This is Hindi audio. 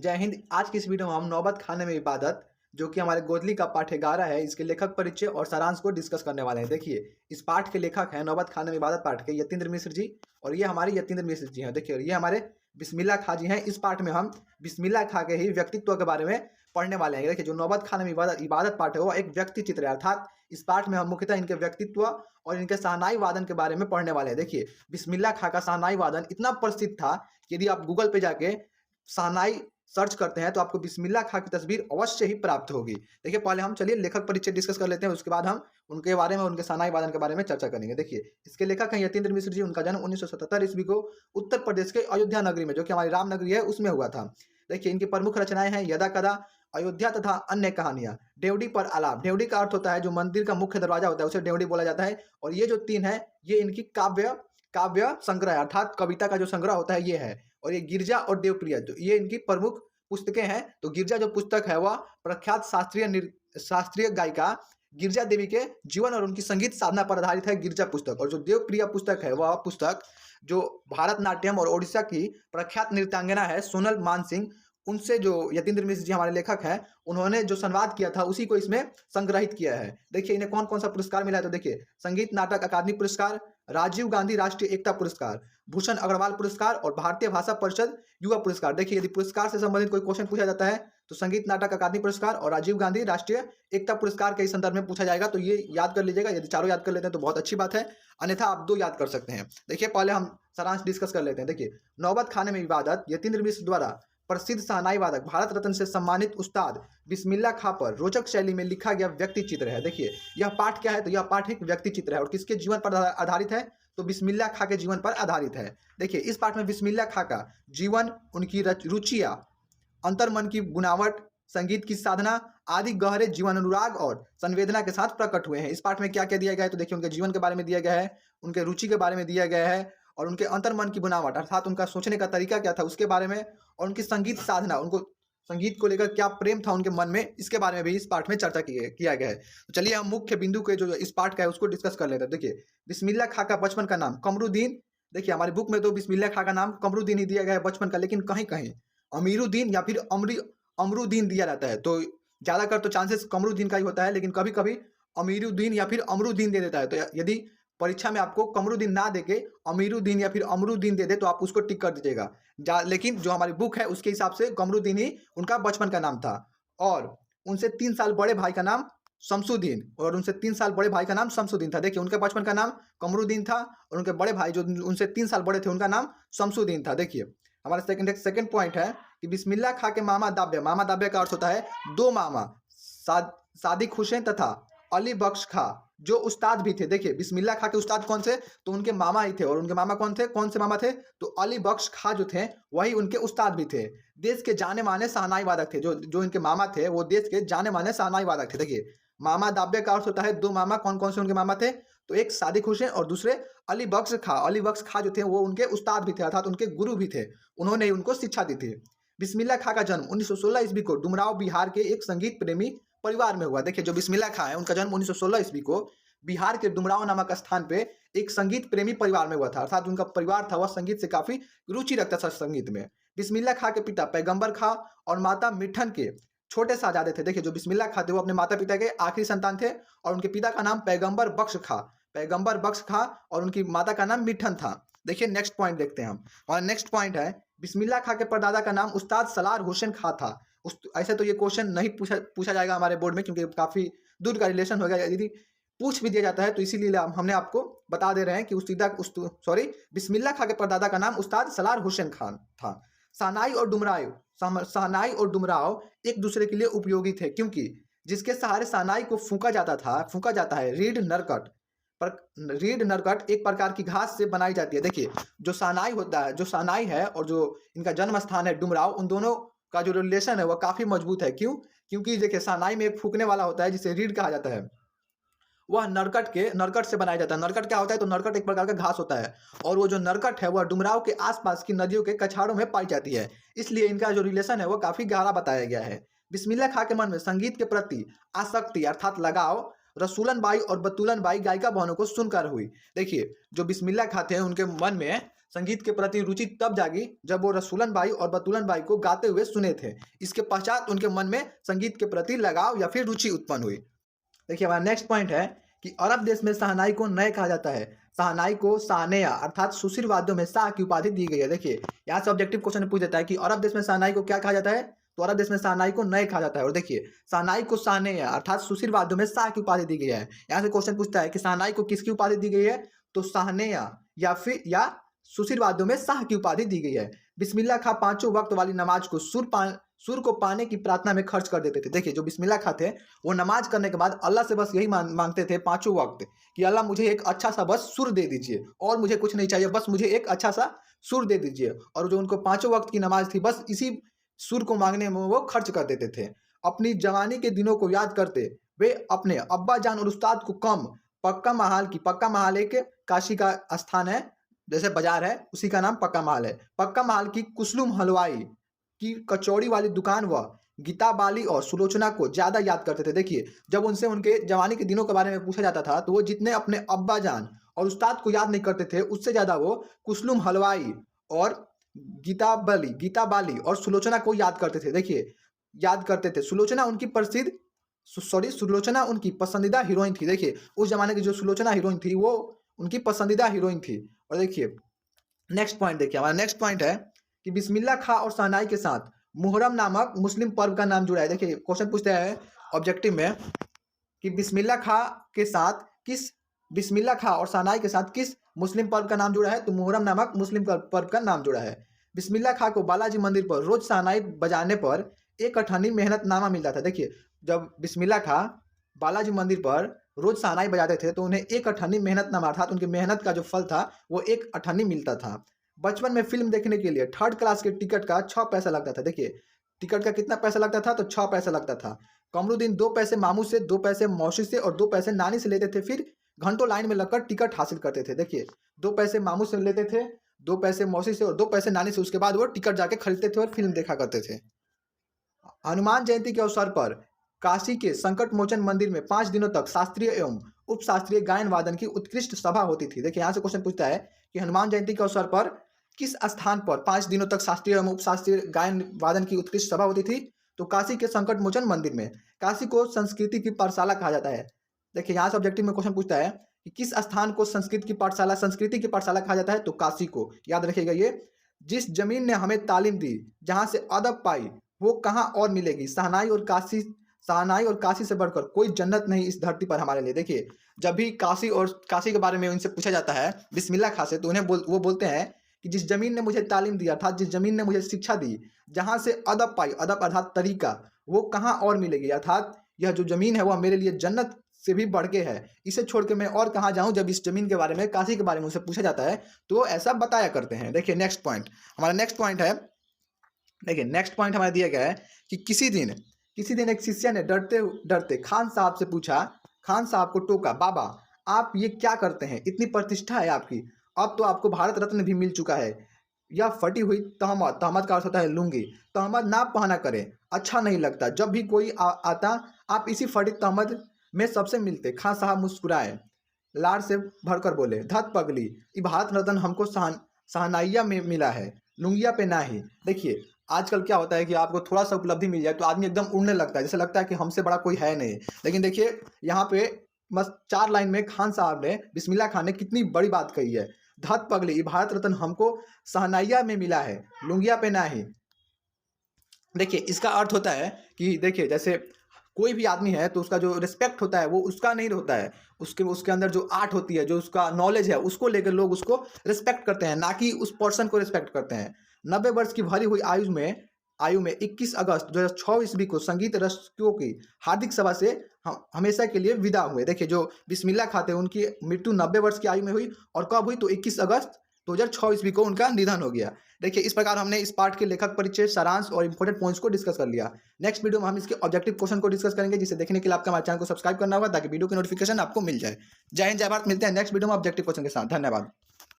जय हिंद। आज की इस वीडियो में हम नौबत खाने में इबादत जो कि हमारे गोदली का पाठ 11 है, इसके लेखक परिचय और सारांश को डिस्कस करने वाले हैं। देखिए, इस पाठ के लेखक हैं नौबत खाने में इबादत पाठ के यतीन्द्र मिश्र जी, और ये हमारे यतीन्द्र मिश्र जी हैं। देखिए, ये हमारे बिस्मिल्लाह खां जी हैं। इस पाठ में हम बिस्मिल्लाह खां के ही व्यक्तित्व के बारे में पढ़ने वाले हैं। देखिए, जो नौबत खाने में इबादत पाठ है वो एक व्यक्ति चित्र है, अर्थात इस पाठ में हम मुख्यतः इनके व्यक्तित्व और इनके शहनाई वादन के बारे में पढ़ने वाले हैं। देखिए, बिस्मिल्लाह खां का शहनाई वादन इतना प्रसिद्ध था कि यदि आप गूगल पे जाके शहनाई सर्च करते हैं तो आपको बिस्मिल्लाह खां की तस्वीर अवश्य ही प्राप्त होगी। देखिए, पहले हम चलिए लेखक परिचय डिस्कस कर लेते हैं, उसके बाद हम उनके बारे में, उनके शहनाई वादन के बारे में चर्चा करेंगे। देखिए, इसके लेखक हैं यतीन्द्र मिश्र जी। उनका जन्म 1977 ईस्वी को उत्तर प्रदेश के अयोध्या नगरी में, जो कि हमारी राम नगरी है, उसमें हुआ था। देखिए, इनकी प्रमुख रचनाएं हैं यदा कदा, अयोध्या तथा अन्य कहानियां, ड्योढ़ी पर आलाप। ड्योढ़ी का अर्थ होता है जो मंदिर का मुख्य दरवाजा होता है, उसे ड्योढ़ी बोला जाता है। और ये जो तीन है, ये इनकी काव्य संग्रह है, अर्थात कविता का जो संग्रह होता है ये है। और ये गिरजा और देवप्रिय, तो ये इनकी प्रमुख पुस्तकें हैं। तो गिरजा जो पुस्तक है वह प्रख्यात शास्त्रीय गायिका गिरजा देवी के जीवन और उनकी संगीत साधना पर आधारित है, गिरजा पुस्तक। और जो देवप्रिया पुस्तक है वह पुस्तक जो भारतनाट्यम और ओडिशा की प्रख्यात नृत्यांगना है सोनल मानसिंह, उनसे जो यतीन्द्र मिश्र जी हमारे लेखक हैं, उन्होंने जो संवाद किया था उसी को इसमें संग्रहित किया है। देखिए, इन्हें कौन कौन सा पुरस्कार मिला है, तो देखिए, संगीत नाटक अकादमी पुरस्कार, राजीव गांधी राष्ट्रीय एकता पुरस्कार, भूषण अग्रवाल पुरस्कार और भारतीय भाषा परिषद युवा पुरस्कार। देखिए, यदि पुरस्कार से संबंधित कोई क्वेश्चन पूछा जाता है तो संगीत नाटक अकादमी पुरस्कार और राजीव गांधी राष्ट्रीय एकता पुरस्कार के संदर्भ में पूछा जाएगा, तो ये याद कर लीजिएगा। यदि चारों याद कर लेते हैं तो बहुत अच्छी बात है, अन्यथा आप 2 याद कर सकते हैं। देखिए, पहले हम सारांश डिस्कस कर लेते हैं। देखिए, नौबत खाने में इबादत यतीन्द्र मिश्र द्वारा प्रसिद्ध शहनाई वादक, भारत रत्न से सम्मानित उस्ताद बिस्मिल्लाह खां पर रोचक शैली में लिखा गया व्यक्ति चित्र है। देखिए, यह पाठ क्या है, तो यह पाठ एक व्यक्ति चित्र है और किसके जीवन पर आधारित है, तो बिस्मिल्लाह खां के जीवन पर आधारित है। देखिए, इस पाठ में बिस्मिल्लाह खां का जीवन, उनकी रुचियां, अंतर्मन की बुनावट, संगीत की साधना आदि गहरे जीवन अनुराग और संवेदना के साथ प्रकट हुए हैं। इस पाठ में क्या क्या दिया गया है, तो देखिए, उनके जीवन के बारे में दिया गया है, उनके रुचि के बारे में दिया गया है, और उनके अंतर्मन की बनावट अर्थात उनका सोचने का तरीका क्या था उसके बारे में, और उनकी संगीत साधना, उनको संगीत को लेकर क्या प्रेम था उनके मन में, इसके बारे में भी इस पाठ में चर्चा किया गया है। तो चलिए हम मुख्य बिंदु के जो इस पाठ का है उसको डिस्कस कर लेते हैं। देखिए, बिस्मिल्लाह खां का बचपन का नाम कमरुद्दीन। देखिए, हमारी बुक में तो बिस्मिल्लाह खां का नाम कमरुद्दीन ही दिया गया है बचपन का, लेकिन कहीं कहीं अमीरुद्दीन या फिर अमरुद्दीन दिया जाता है। तो ज्यादातर तो चांसेस कमरुद्दीन का ही होता है, लेकिन कभी कभी अमीरुद्दीन या फिर अमरुद्दीन दे देता है। तो यदि परीक्षा में आपको कमरुद्दीन ना देके अमीरुद्दीन या फिर अमरुद्दीन दे दे तो आप उसको टिक कर दीजिएगा। लेकिन जो हमारी बुक है उसके हिसाब से कमरुद्दीन ही उनका बचपन का नाम था। और उनसे 3 साल बड़े भाई का नाम शमसुद्दीन, और उनसे 3 साल बड़े भाई का नाम शमसुद्दीन था। देखिए, उनके बचपन का नाम कमरुद्दीन था और उनके बड़े भाई जो उनसे 3 साल बड़े थे उनका नाम शमसुद्दीन था। देखिए, हमारा सेकंड पॉइंट है कि बिस्मिल्लाह खां के मामा दाब्य का अर्थ होता है 2 मामा, सादिक हुसैन तथा अली बख्श खां, जो उस्ताद भी थे। देखिए, बिस्मिल्लाह खां के उस्ताद कौन से, तो उनके मामा ही थे। और उनके मामा कौन थे, कौन से मामा थे, तो अली बख्श खां जो थे वही उनके उस्ताद भी थे। देश के जाने माने शहनाई वादक थे। जो इनके मामा थे वो देश के जाने माने शहनाई वादक थे। देखिए, मामा दाब्य का अर्थ होता है 2 मामा। कौन कौन से उनके मामा थे, तो एक सादिक हुसैन और दूसरे अली बख्श खां। अली बख्श खां जो थे वो उनके उस्ताद भी थे, अर्थात उनके गुरु भी थे, उन्होंने ही उनको शिक्षा दी थी। बिस्मिल्लाह खां का जन्म 1916 ईस्वी को डुमराव बिहार के एक संगीत प्रेमी परिवार में हुआ। देखिए, जो बिस्मिल्लाह खां है उनका जन्म 1916 ईस्वी को बिहार के डुमराव नामक स्थान पे एक संगीत प्रेमी परिवार में हुआ था, अर्थात उनका परिवार था वह संगीत से काफी रुचि रखता था संगीत में। बिस्मिल्लाह खां के पिता पैगंबर खां और माता मिठन के छोटे साहजादे थे। देखिए, जो बिस्मिल्लाह खां थे वो अपने माता पिता के आखिरी संतान थे और उनके पिता का नाम पैगंबर बख्श खां और उनकी माता का नाम मिठन था। देखिए, नेक्स्ट पॉइंट देखते हैं हम। और नेक्स्ट पॉइंट है बिस्मिल्लाह खां के परदादा का नाम उस्ताद सलार हुसैन खां था। ऐसे तो ये क्वेश्चन नहीं पूछा जाएगा हमारे बोर्ड में, क्योंकि काफी दूर का रिलेशन होगा। यदि पूछ भी दिया जाता है तो इसीलिए हमने आपको बता दे रहे हैं कि बिस्मिल्लाह खां के परदादा का नाम उस्ताद सलार हुसैन खान था। शहनाई और डुमराव एक दूसरे के लिए उपयोगी थे, क्योंकि जिसके सहारे शहनाई को फूंका जाता है रीड नरकट एक प्रकार की घास से बनाई जाती है। देखिए, जो शहनाई है और जो इनका जन्म स्थान है डुमराव, उन दोनों का जो रिलेशन है वह काफी मजबूत है। क्यों, क्योंकि देखिए, शहनाई में एक फूकने वाला होता है जिसे रीड कहा जाता है, वह नरकट से बनाया जाता है। नरकट क्या होता है, तो नरकट एक प्रकार का घास होता है, और वो जो नरकट है वह डुमराव के आसपास की नदियों के कछाड़ों में पाई जाती है, इसलिए इनका जो रिलेशन है वो काफी गहरा बताया गया है। बिस्मिल्लाह खां के मन में संगीत के प्रति आसक्ति अर्थात लगाव रसूलन बाई और बतूलन बाई गायिका बहनों को सुनकर हुई। देखिए, जो बिस्मिल्लाह खां थे उनके मन में संगीत के प्रति रुचि तब जागी जब वो रसूलन बाई और बतूलन बाई को गाते हुए सुने थे। इसके पश्चात उनके मन में संगीत के प्रति लगाव या फिर रुचि उत्पन्न हुई। देखिए हमारा नेक्स्ट पॉइंट है कि अरब देश में शहनाई को नए कहा जाता है। शहनाई को सानेया अर्थात सुशील वाद्यों में शाह की उपाधि दी गई है। देखिए यहाँ से ऑब्जेक्टिव क्वेश्चन पूछ देता है कि अरब देश में शहनाई को क्या कहा जाता है, तो अरब देश में शहनाई को नए कहा जाता है। और देखिए शहनाई को सानेया अर्थात सुशील वाद्यों में शाह की उपाधि दी गई है। यहाँ से क्वेश्चन पूछता है कि शहनाई को किसकी उपाधि दी गई है, तो सानेया या सुशील वाद्यों में शाह की उपाधि दी गई है। बिस्मिल्लाह खां पांचों वक्त वाली नमाज को सुर को पाने की प्रार्थना में खर्च कर देते थे। देखिए जो बिस्मिल्लाह खां थे वो नमाज करने के बाद अल्लाह से बस यही मांगते थे पांचों वक्त कि अल्लाह मुझे एक अच्छा सा बस सुर दे दीजिए और मुझे कुछ नहीं चाहिए, बस मुझे एक अच्छा सा सुर दे दीजिए। और जो उनको पांचों वक्त की नमाज थी बस इसी सुर को मांगने में वो खर्च कर देते थे। अपनी जवानी के दिनों को याद करते वे अपने अब्बा जान और उस्ताद को पक्का महाल एक काशी का स्थान है, जैसे बाजार है उसी का नाम पक्का महाल है। पक्का महाल की कुसलुम हलवाई की कचौड़ी वाली दुकान व गीता बाली और सुलोचना को ज्यादा याद करते थे। देखिए जब उनसे उनके जवानी के दिनों के बारे में पूछा जाता था तो वो जितने अपने अब्बा जान और उस्ताद को याद नहीं करते थे, उससे ज्यादा वो कुसलुम हलवाई और गीता बाली और सुलोचना को याद करते थे। देखिए याद करते थे। सुलोचना उनकी पसंदीदा हीरोइन थी। देखिए उस जमाने की जो सुलोचना हीरोइन थी वो उनकी पसंदीदा हीरोइन थी। और देखिए नेक्स्ट पॉइंट, देखिए हमारा नेक्स्ट पॉइंट है कि बिस्मिल्लाह खां और शहनाई के साथ मुहर्रम नामक मुस्लिम पर्व का नाम जुड़ा है। देखिए क्वेश्चन पूछते हैं ऑब्जेक्टिव में कि बिस्मिल्लाह खां और शहनाई के साथ किस मुस्लिम पर्व का नाम जुड़ा है, तो मुहर्रम नामक मुस्लिम पर्व का नाम जुड़ा है। बिस्मिल्लाह खां को बालाजी मंदिर पर रोज शहनाई बजाने पर एक अठन्नी मेहनतनामा मिलता था। देखिए जब बिस्मिल्लाह खां बालाजी मंदिर पर रोज शहनाई बजाते थे तो उन्हें एक अठन्नी मेहनतनामा अर्थात उनकी मेहनत का जो फल था वो एक अठन्नी मिलता था। बचपन में फिल्म देखने के लिए 3rd क्लास के टिकट का 6 पैसा लगता था। देखिए टिकट का कितना पैसा लगता था, तो 6 पैसा लगता था। कमरुद्दीन 2 पैसे मामू से, 2 पैसे मौसी से और 2 पैसे नानी से लेते थे, फिर घंटों लाइन में लगकर टिकट हासिल करते थे। देखिए 2 पैसे मामू से लेते थे, 2 पैसे मौसी से और 2 पैसे नानी से, उसके बाद वो टिकट जाके खरीदते थे और फिल्म देखा करते थे। हनुमान जयंती के अवसर पर काशी के संकट मोचन मंदिर में 5 दिनों तक शास्त्रीय एवं उप शास्त्रीय गायन वादन की उत्कृष्ट सभा होती थी। देखिए यहाँ से क्वेश्चन पूछता है कि हनुमान जयंती के अवसर पर किस स्थान पर 5 दिनों तक शास्त्रीय एवं उप शास्त्रीय गायन वादन की उत्कृष्ट सभा होती थी, तो काशी के संकट मोचन मंदिर में। काशी को संस्कृति की पाठशाला कहा जाता है। देखिए यहाँ से ऑब्जेक्टिव में क्वेश्चन पूछता है कि किस स्थान को संस्कृति की पाठशाला कहा जाता है, तो काशी को। याद रखिएगा ये, जिस जमीन ने हमें तालीम दी, जहाँ से अदब पाई, वो कहाँ और मिलेगी। शहनाई और काशी से बढ़कर कोई जन्नत नहीं इस धरती पर हमारे लिए। देखिए जब भी काशी के बारे में उनसे पूछा जाता है बिस्मिल्लाह खां से, तो वो बोलते हैं कि जिस जमीन ने मुझे तालीम दी अर्थात जिस जमीन ने मुझे शिक्षा दी, जहाँ से अदब पाई, अदब अर्थात तरीका, वो कहाँ और मिलेगी, अर्थात यह जो जमीन है वह मेरे लिए जन्नत से भी बढ़ के है, इसे छोड़ के मैं और कहाँ जाऊँ। जब इस जमीन के बारे में, काशी के बारे में उनसे पूछा जाता है तो वो ऐसा बताया करते हैं। देखिए नेक्स्ट पॉइंट, हमारा नेक्स्ट पॉइंट है, देखिए नेक्स्ट पॉइंट हमारा दिया गया है कि किसी दिन एक शिष्य ने डरते डरते खान साहब से पूछा, खान साहब को टोका, बाबा आप ये क्या करते हैं, इतनी प्रतिष्ठा है आपकी, अब तो आपको भारत रत्न भी मिल चुका है। यह फटी हुई तहमत का अर्थ होता है लुंगी, तहमत ना पहना करें, अच्छा नहीं लगता, जब भी कोई आता आप इसी फटी तहमत में सबसे मिलते। खान साहब मुस्कुराए, लाड़ से भरकर बोले, धत पगली, ये भारत रत्न हमको शहनाइया में मिला है, लुंगिया पे ना ही। देखिए आजकल क्या होता है कि आपको थोड़ा सा उपलब्धि मिल जाए तो आदमी एकदम उड़ने लगता है, जैसे लगता है कि हमसे बड़ा कोई है नहीं। लेकिन देखिए यहाँ पे बस 4 लाइन में खान साहब ने, बिस्मिल्लाह खान ने कितनी बड़ी बात कही है, धत पगली, ये भारत रत्न हमको शहनाइया में मिला है, लुंगिया पे ना ही। देखिए इसका अर्थ होता है कि देखिए जैसे कोई भी आदमी है तो उसका जो रिस्पेक्ट होता है वो उसका नहीं होता है, उसके अंदर जो आर्ट होती है, जो उसका नॉलेज है, उसको लेकर लोग उसको रिस्पेक्ट करते हैं, ना कि उस पर्सन को रिस्पेक्ट करते हैं। 90 वर्ष की भरी हुई आयु में 21 अगस्त 2006 ईस्वी को संगीत रसिकों की हार्दिक सभा से हमेशा के लिए विदा हुए। देखिए जो बिस्मिल्लाह खां थे उनकी मृत्यु 90 वर्ष की आयु में हुई, और कब हुई, तो 21 अगस्त 2006 ईस्वी को उनका निधन हो गया। देखिए इस प्रकार हमने इस पार्ट के लेखक परिचय, सारांश और इंपॉर्टेंट पॉइंट्स को डिस्कस कर लिया। नेक्स्ट वीडियो में हम इसके ऑब्जेक्टिव क्वेश्चन को डिस्कस करेंगे, जिसे देखने के लिए आपका हमारे चैनल को सब्सक्राइब करना होगा ताकि वीडियो की नोटिफिकेशन आपको मिल जाए। जय हिंद, जय भारत। मिलते हैं नेक्स्ट वीडियो में ऑब्जेक्टिव क्वेश्चन के साथ। धन्यवाद।